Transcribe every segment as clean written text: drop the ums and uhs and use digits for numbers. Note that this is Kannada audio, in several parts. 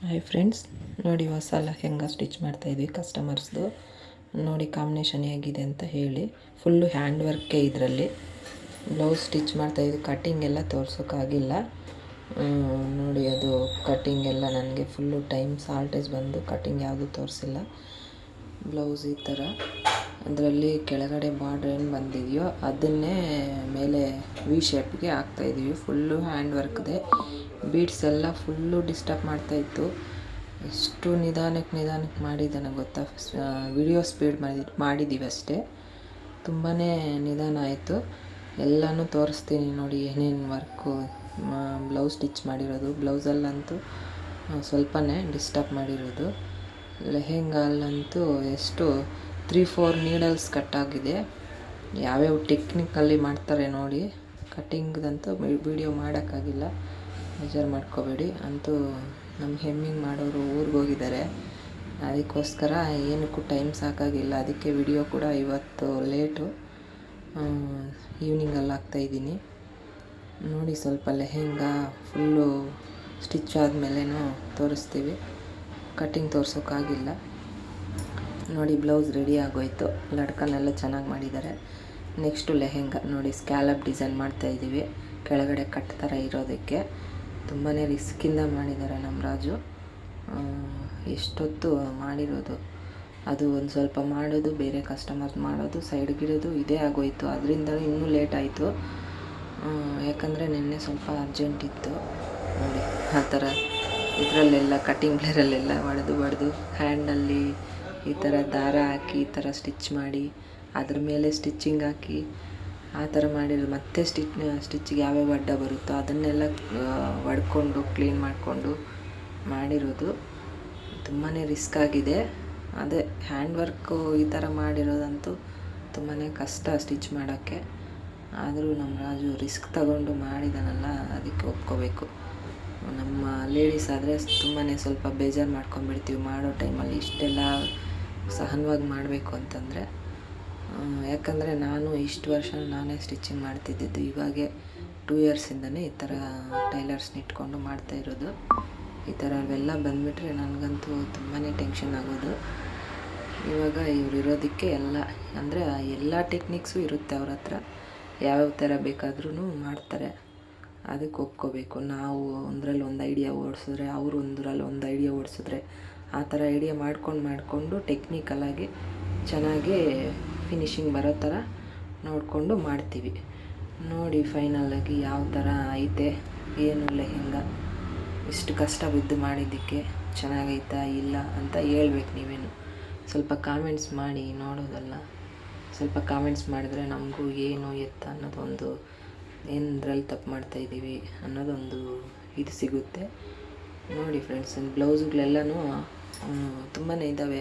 ಹಾಯ್ ಫ್ರೆಂಡ್ಸ್, ನೋಡಿ ಹೊಸ ಲೆಹೆಂಗಾ ಸ್ಟಿಚ್ ಮಾಡ್ತಾಯಿದ್ವಿ ಕಸ್ಟಮರ್ಸ್ದು. ನೋಡಿ ಕಾಂಬಿನೇಷನ್ ಹೇಗಿದೆ ಅಂತ ಹೇಳಿ. ಫುಲ್ಲು ಹ್ಯಾಂಡ್ ವರ್ಕೇ ಇದರಲ್ಲಿ. ಬ್ಲೌಸ್ ಸ್ಟಿಚ್ ಮಾಡ್ತಾಯಿದ್ವಿ. ಕಟ್ಟಿಂಗ್ ಎಲ್ಲ ತೋರ್ಸೋಕ್ಕಾಗಿಲ್ಲ. ನೋಡಿ ಅದು ಕಟ್ಟಿಂಗ್ ಎಲ್ಲ ನನಗೆ ಫುಲ್ಲು ಟೈಮ್ ಶಾರ್ಟೇಜ್ ಬಂದು ಕಟ್ಟಿಂಗ್ ಯಾವುದೂ ತೋರಿಸಿಲ್ಲ. ಬ್ಲೌಸ್ ಈ ಥರ ಅದರಲ್ಲಿ ಕೆಳಗಡೆ ಬಾರ್ಡ್ರ್ ಏನು ಬಂದಿದೆಯೋ ಅದನ್ನೇ ಮೇಲೆ ವಿ ಶೇಪ್ಗೆ ಹಾಕ್ತಾಯಿದ್ದೀವಿ. ಫುಲ್ಲು ಹ್ಯಾಂಡ್ ವರ್ಕ್ದೆ. ಬೀಡ್ಸ್ ಎಲ್ಲ ಫುಲ್ಲು ಡಿಸ್ಟರ್ಬ್ ಮಾಡ್ತಾಯಿತ್ತು. ಎಷ್ಟು ನಿಧಾನಕ್ಕೆ ಮಾಡಿದ್ದಾನೆ ಗೊತ್ತಾ. ವಿಡಿಯೋ ಸ್ಪೀಡ್ ಮಾಡಿದ್ದೀವಿ ಅಷ್ಟೇ. ತುಂಬಾ ನಿಧಾನ ಆಯಿತು. ಎಲ್ಲನೂ ತೋರಿಸ್ತೀನಿ ನೋಡಿ ಏನೇನು ವರ್ಕು ಬ್ಲೌಸ್ ಸ್ಟಿಚ್ ಮಾಡಿರೋದು. ಬ್ಲೌಸಲ್ಲಂತೂ ಸ್ವಲ್ಪನೇ ಡಿಸ್ಟರ್ಬ್ ಮಾಡಿರೋದು. ಲೆಹೆಂಗಲ್ಲಂತೂ ಎಷ್ಟು 3-4 ನೀಡಲ್ಸ್ ಕಟ್ಟಾಗಿದೆ. ಯಾವ್ಯಾವ ಟೆಕ್ನಿಕಲ್ಲಿ ಮಾಡ್ತಾರೆ ನೋಡಿ. ಕಟ್ಟಿಂಗ್ದಂತೂ ವಿಡಿಯೋ ಮಾಡೋಕ್ಕಾಗಿಲ್ಲ, ಬೇಜಾರು ಮಾಡ್ಕೋಬೇಡಿ. ಅಂತೂ ನಮ್ಮ ಹೆಮ್ಮಿಂಗ್ ಮಾಡೋರು ಊರಿಗೆ ಹೋಗಿದ್ದಾರೆ. ಅದಕ್ಕೋಸ್ಕರ ಏನಕ್ಕೂ ಟೈಮ್ ಸಾಕಾಗಿಲ್ಲ. ಅದಕ್ಕೆ ವಿಡಿಯೋ ಕೂಡ ಇವತ್ತು ಲೇಟು, ಈವ್ನಿಂಗಲ್ಲಿ ಹಾಕ್ತಾಯಿದ್ದೀನಿ. ನೋಡಿ ಸ್ವಲ್ಪ ಲೆಹೆಂಗಾ ಫುಲ್ಲು ಸ್ಟಿಚ್ ಆದಮೇಲೆನೂ ತೋರಿಸ್ತೀವಿ. ಕಟ್ಟಿಂಗ್ ತೋರ್ಸೋಕ್ಕಾಗಿಲ್ಲ. ನೋಡಿ ಬ್ಲೌಸ್ ರೆಡಿ ಆಗೋಯ್ತು. ಲಡ್ಕನ್ನೆಲ್ಲ ಚೆನ್ನಾಗಿ ಮಾಡಿದ್ದಾರೆ. ನೆಕ್ಸ್ಟು ಲೆಹೆಂಗಾ ನೋಡಿ ಸ್ಕ್ಯಾಲಪ್ ಡಿಸೈನ್ ಮಾಡ್ತಾಯಿದ್ದೀವಿ. ಕೆಳಗಡೆ ಕಟ್ ಥರ ಇರೋದಕ್ಕೆ ತುಂಬಾ ರಿಸ್ಕಿಂದ ಮಾಡಿದ್ದಾರೆ ನಮ್ಮ ರಾಜು. ಎಷ್ಟೊತ್ತು ಮಾಡಿರೋದು. ಅದು ಒಂದು ಸ್ವಲ್ಪ ಮಾಡೋದು, ಬೇರೆ ಕಸ್ಟಮರ್ ಮಾಡೋದು, ಸೈಡ್ಗಿಡೋದು ಇದೇ ಆಗೋಯಿತು. ಅದರಿಂದ ಇನ್ನೂ ಲೇಟ್ ಆಯಿತು. ಯಾಕಂದರೆ ನಿನ್ನೆ ಸ್ವಲ್ಪ ಅರ್ಜೆಂಟ್ ಇತ್ತು. ನೋಡಿ ಆ ಥರ ಇದರಲ್ಲೆಲ್ಲ ಕಟ್ಟಿಂಗ್ ಬ್ಲೇರಲ್ಲೆಲ್ಲ ಹೊಡೆದು ಹ್ಯಾಂಡಲ್ಲಿ ಈ ಥರ ದಾರ ಹಾಕಿ ಈ ಥರ ಸ್ಟಿಚ್ ಮಾಡಿ ಅದ್ರ ಮೇಲೆ ಸ್ಟಿಚ್ಚಿಂಗ್ ಹಾಕಿ ಆ ಥರ ಮಾಡಿರೋದು. ಮತ್ತೆ ಸ್ಟಿಚ್ಚಿಗೆ ಯಾವ್ಯಾವ ಅಡ್ಡ ಬರುತ್ತೋ ಅದನ್ನೆಲ್ಲ ಹೊಡ್ಕೊಂಡು ಕ್ಲೀನ್ ಮಾಡಿಕೊಂಡು ಮಾಡಿರೋದು. ತುಂಬಾ ರಿಸ್ಕ್ ಆಗಿದೆ. ಅದೇ ಹ್ಯಾಂಡ್ ವರ್ಕು ಈ ಥರ ಮಾಡಿರೋದಂತೂ ತುಂಬಾ ಕಷ್ಟ ಸ್ಟಿಚ್ ಮಾಡೋಕ್ಕೆ. ಆದರೂ ನಮ್ಮ ರಾಜು ರಿಸ್ಕ್ ತಗೊಂಡು ಮಾಡಿದಾನಲ್ಲ, ಅದಕ್ಕೆ ಒಪ್ಕೋಬೇಕು. ನಮ್ಮ ಲೇಡೀಸ್ ಆದರೆ ತುಂಬಾ ಸ್ವಲ್ಪ ಬೇಜಾರು ಮಾಡ್ಕೊಂಡ್ಬಿಡ್ತೀವಿ ಮಾಡೋ ಟೈಮಲ್ಲಿ. ಇಷ್ಟೆಲ್ಲ ಸಹನವಾಗಿ ಮಾಡಬೇಕು ಅಂತಂದರೆ. ಯಾಕಂದರೆ ನಾನು ಇಷ್ಟು ವರ್ಷ ನಾನೇ ಸ್ಟಿಚಿಂಗ್ ಮಾಡ್ತಿದ್ದಿದ್ದು. ಇವಾಗೆ 2 ಇಯರ್ಸಿಂದನೇ ಈ ಥರ ಟೈಲರ್ಸ್ನ ಇಟ್ಕೊಂಡು ಮಾಡ್ತಾಯಿರೋದು. ಈ ಥರ ಅವೆಲ್ಲ ಬಂದುಬಿಟ್ರೆ ನನಗಂತೂ ತುಂಬಾ ಟೆನ್ಷನ್ ಆಗೋದು. ಇವಾಗ ಇವ್ರು ಇರೋದಕ್ಕೆ ಎಲ್ಲ ಅಂದರೆ ಎಲ್ಲ ಟೆಕ್ನಿಕ್ಸು ಇರುತ್ತೆ ಅವ್ರ ಹತ್ರ. ಯಾವ್ಯಾವ ಥರ ಬೇಕಾದ್ರೂ ಮಾಡ್ತಾರೆ. ಅದಕ್ಕೆ ಒಪ್ಕೋಬೇಕು. ನಾವು ಒಂದರಲ್ಲಿ ಒಂದು ಐಡಿಯಾ ಓಡಿಸಿದ್ರೆ, ಅವರು ಒಂದರಲ್ಲಿ ಒಂದು ಐಡಿಯಾ ಓಡಿಸಿದ್ರೆ, ಆ ಥರ ಐಡಿಯಾ ಮಾಡಿಕೊಂಡು ಟೆಕ್ನಿಕಲಾಗಿ ಚೆನ್ನಾಗಿ ಫಿನಿಶಿಂಗ್ ಬರೋ ಥರ ನೋಡಿಕೊಂಡು ಮಾಡ್ತೀವಿ. ನೋಡಿ ಫೈನಲಾಗಿ ಯಾವ ಥರ ಐತೆ ಏನು ಲೆಹೆಂಗಾ. ಇಷ್ಟು ಕಷ್ಟ ಬಿದ್ದು ಮಾಡಿದ್ದಕ್ಕೆ ಚೆನ್ನಾಗೈತಾ ಇಲ್ಲ ಅಂತ ಹೇಳ್ಬೇಕು ನೀವೇನು. ಸ್ವಲ್ಪ ಕಾಮೆಂಟ್ಸ್ ಮಾಡಿ ನೋಡೋದಲ್ಲ. ಸ್ವಲ್ಪ ಕಾಮೆಂಟ್ಸ್ ಮಾಡಿದ್ರೆ ನಮಗೂ ಏನು ಎತ್ತ ಅನ್ನೋದೊಂದು, ಏನದ್ರಲ್ಲಿ ತಪ್ಪು ಮಾಡ್ತಾಯಿದ್ದೀವಿ ಅನ್ನೋದೊಂದು ಇದು ಸಿಗುತ್ತೆ. ನೋಡಿ ಫ್ರೆಂಡ್ಸ್, ಬ್ಲೌಸುಗಳೆಲ್ಲನೂ ತುಂಬಾ ಇದ್ದಾವೆ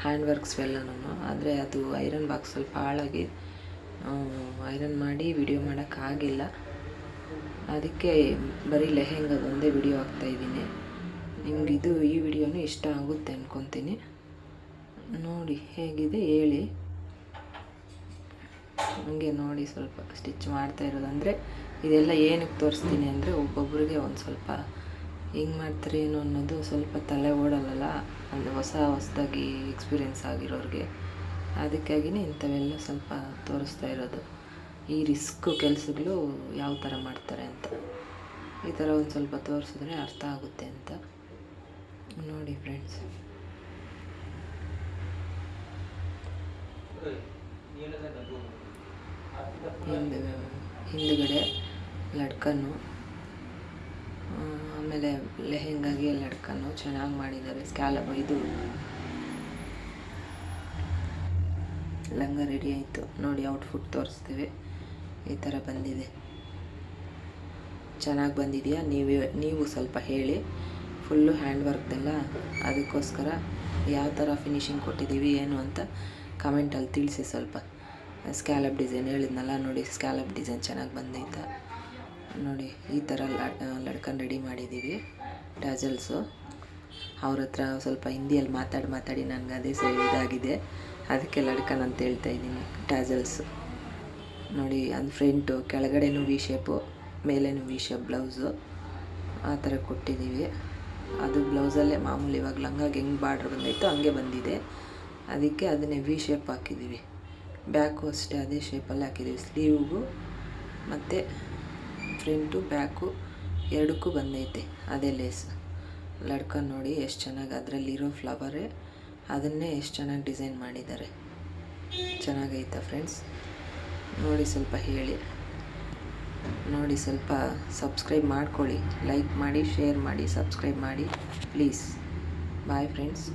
ಹ್ಯಾಂಡ್ ವರ್ಕ್ಸ್ ಎಲ್ಲನೂ. ಆದರೆ ಅದು ಐರನ್ ಬಾಕ್ಸ್ ಸ್ವಲ್ಪ ಹಾಳಾಗಿ ಐರನ್ ಮಾಡಿ ವಿಡಿಯೋ ಮಾಡೋಕ್ಕಾಗಿಲ್ಲ. ಅದಕ್ಕೆ ಬರೀ ಲೆಹೆಂಗದೊಂದೇ ವಿಡಿಯೋ ಹಾಕ್ತಾಯಿದ್ದೀನಿ. ನಿಮ್ಗೆ ಈ ವಿಡಿಯೋನೂ ಇಷ್ಟ ಆಗುತ್ತೆ ಅಂದ್ಕೊತೀನಿ. ನೋಡಿ ಹೇಗಿದೆ ಹೇಳಿ. ಹಂಗೆ ನೋಡಿ ಸ್ವಲ್ಪ ಸ್ಟಿಚ್ ಮಾಡ್ತಾಯಿರೋದು. ಅಂದರೆ ಇದೆಲ್ಲ ಏನಕ್ಕೆ ತೋರಿಸ್ತೀನಿ ಅಂದರೆ, ಒಬ್ಬೊಬ್ರಿಗೆ ಒಂದು ಸ್ವಲ್ಪ ಹೆಂಗೆ ಮಾಡ್ತಾರೆ ಏನು ಅನ್ನೋದು ಸ್ವಲ್ಪ ತಲೆ ಓಡಲ್ಲ. ಅಂದರೆ ಹೊಸದಾಗಿ ಎಕ್ಸ್ಪೀರಿಯೆನ್ಸ್ ಆಗಿರೋರಿಗೆ. ಅದಕ್ಕಾಗಿಯೇ ಇಂಥವೆಲ್ಲ ಸ್ವಲ್ಪ ತೋರಿಸ್ತಾ ಇರೋದು. ಈ ರಿಸ್ಕು ಕೆಲಸಗಳು ಯಾವ ಥರ ಮಾಡ್ತಾರೆ ಅಂತ ಈ ಥರ ಒಂದು ಸ್ವಲ್ಪ ತೋರಿಸಿದ್ರೆ ಅರ್ಥ ಆಗುತ್ತೆ ಅಂತ. ನೋಡಿ ಫ್ರೆಂಡ್ಸ್, ಹಿಂದುಗಡೆ ಲಡ್ಕನ್ನು, ಆಮೇಲೆ ಲೆಹೆಂಗಾಗೆ ಲಡ್ಕನ್ನು ಚೆನ್ನಾಗಿ ಮಾಡಿದ್ದಾರೆ. ಸ್ಕ್ಯಾಲಪ್ ಇದು ಲಂಗ ರೆಡಿ ಆಯಿತು. ನೋಡಿ ಔಟ್ಫುಟ್ ತೋರಿಸ್ತೀವಿ. ಈ ಥರ ಬಂದಿದೆ. ಚೆನ್ನಾಗಿ ಬಂದಿದೆಯಾ ನೀವು ಸ್ವಲ್ಪ ಹೇಳಿ. ಫುಲ್ಲು ಹ್ಯಾಂಡ್ ವರ್ಕ್ದೆಲ್ಲ. ಅದಕ್ಕೋಸ್ಕರ ಯಾವ ಥರ ಫಿನಿಶಿಂಗ್ ಕೊಟ್ಟಿದ್ದೀವಿ ಏನು ಅಂತ ಕಮೆಂಟಲ್ಲಿ ತಿಳಿಸಿ ಸ್ವಲ್ಪ. ಸ್ಕ್ಯಾಲಪ್ ಡಿಸೈನ್ ಹೇಳಿದ್ನಲ್ಲ, ನೋಡಿ ಸ್ಕ್ಯಾಲಪ್ ಡಿಸೈನ್ ಚೆನ್ನಾಗಿ ಬಂದೈತಾ. ನೋಡಿ ಈ ಥರ ಲಡ್ಕನ್ ರೆಡಿ ಮಾಡಿದ್ದೀವಿ. ಟ್ಯಾಸಲ್ಸು ಅವ್ರ ಹತ್ರ ಸ್ವಲ್ಪ ಹಿಂದಿಯಲ್ಲಿ ಮಾತಾಡಿ ನನಗೆ ಅದೇ ಇದಾಗಿದೆ. ಅದಕ್ಕೆ ಲಡ್ಕನ್ ಅಂತ ಹೇಳ್ತಾಯಿದ್ದೀನಿ. ಟ್ಯಾಸಲ್ಸು ನೋಡಿ, ಅದು ಫ್ರಂಟು ಕೆಳಗಡೆನೂ ವಿ ಶೇಪು, ಮೇಲೇನೂ ವಿ ಶೇಪ್ ಬ್ಲೌಸು ಆ ಥರ ಕೊಟ್ಟಿದ್ದೀವಿ. ಅದು ಬ್ಲೌಸಲ್ಲೇ ಮಾಮೂಲಿ ಇವಾಗ ಲಂಗಾಗೆ ಹೆಂಗೆ ಬಾರ್ಡ್ರ್ ಬಂದೈತೋ ಹಂಗೆ ಬಂದಿದೆ. ಅದಕ್ಕೆ ಅದನ್ನೇ ವಿ ಶೇಪ್ ಹಾಕಿದ್ದೀವಿ. ಬ್ಯಾಕು ಅಷ್ಟೇ ಅದೇ ಶೇಪಲ್ಲಿ ಹಾಕಿದ್ದೀವಿ. ಸ್ಲೀವ್ಗೂ ಮತ್ತು ಫ್ರಂಟು ಬ್ಯಾಕು ಎರಡಕ್ಕೂ ಬಂದೈತೆ ಅದೇ ಲೇಸ್. ಲಡ್ಕ ನೋಡಿ ಎಷ್ಟು ಚೆನ್ನಾಗಿ ಅದರಲ್ಲಿರೋ ಫ್ಲವರೇ ಅದನ್ನೇ ಎಷ್ಟು ಚೆನ್ನಾಗಿ ಡಿಸೈನ್ ಮಾಡಿದ್ದಾರೆ. ಚೆನ್ನಾಗೈತಾ ಫ್ರೆಂಡ್ಸ್? ನೋಡಿ ಸ್ವಲ್ಪ ಹೇಳಿ, ನೋಡಿ ಸ್ವಲ್ಪ ಸಬ್ಸ್ಕ್ರೈಬ್ ಮಾಡ್ಕೊಳ್ಳಿ, ಲೈಕ್ ಮಾಡಿ, ಶೇರ್ ಮಾಡಿ, ಸಬ್ಸ್ಕ್ರೈಬ್ ಮಾಡಿ ಪ್ಲೀಸ್. Bye friends.